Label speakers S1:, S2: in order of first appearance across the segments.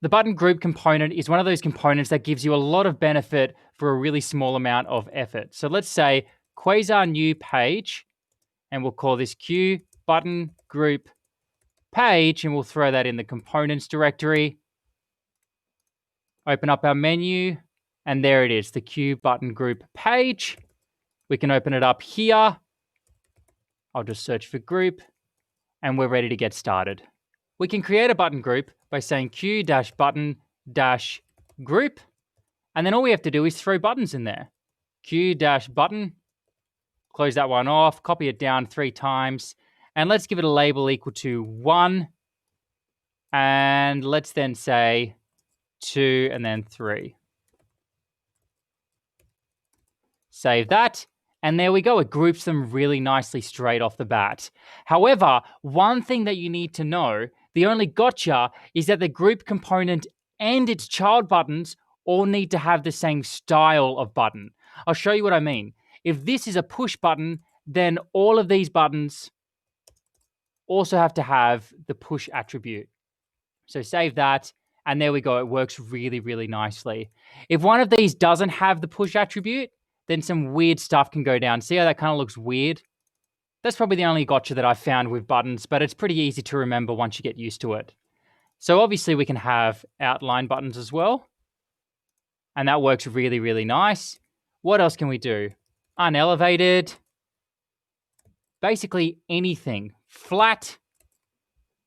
S1: The button group component is one of those components that gives you a lot of benefit for a really small amount of effort. So let's say Quasar new page, and we'll call this Q button group page, and we'll throw that in the components directory. Open up our menu, and there it is, the Q button group page. We can open it up here. I'll just search for group, and we're ready to get started. We can create a button group by saying Q-button-group, and then all we have to do is throw buttons in there. Q-button, close that one off, copy it down 3 times, and let's give it a label equal to 1, and let's then say 2 and then 3. Save that, and there we go. It groups them really nicely straight off the bat. However, one thing that you need to know, the only gotcha, is that the group component and its child buttons all need to have the same style of button. I'll show you what I mean. If this is a push button, then all of these buttons also have to have the push attribute. So save that, and there we go. It works really, really nicely. If one of these doesn't have the push attribute, then some weird stuff can go down. See how that kind of looks weird? That's probably the only gotcha that I've found with buttons, but it's pretty easy to remember once you get used to it. So obviously we can have outline buttons as well, and that works really, really nice. What else can we do? Unelevated. Basically anything. Flat.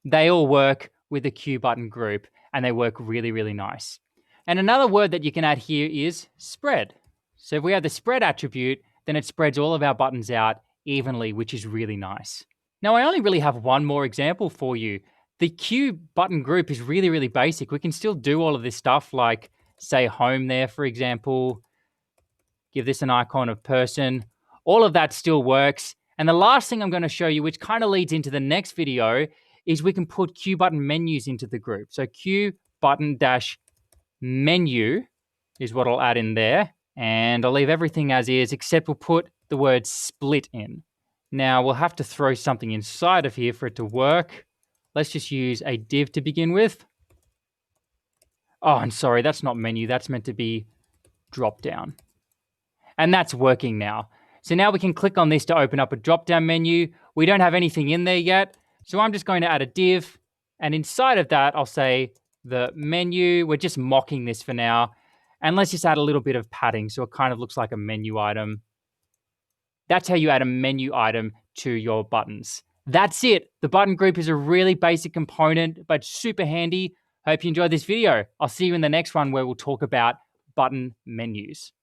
S1: They all work with the Q button group, and they work really, really nice. And another word that you can add here is spread. So if we have the spread attribute, then it spreads all of our buttons out evenly, which is really nice. Now, I only really have one more example for you. The Q button group is really, really basic. We can still do all of this stuff, like say home there, for example. Give this an icon of person. All of that still works. And the last thing I'm going to show you, which kind of leads into the next video, is we can put Q button menus into the group. So Q button dash menu is what I'll add in there. And I'll leave everything as is, except we'll put the word split in. Now we'll have to throw something inside of here for it to work. Let's just use a div to begin with. Oh, I'm sorry, that's not menu. That's meant to be drop down. And that's working now. So now we can click on this to open up a drop down menu. We don't have anything in there yet. So I'm just going to add a div. And inside of that, I'll say the menu. We're just mocking this for now. And let's just add a little bit of padding so it kind of looks like a menu item. That's how you add a menu item to your buttons. That's it. The button group is a really basic component, but super handy. Hope you enjoyed this video. I'll see you in the next one where we'll talk about button menus.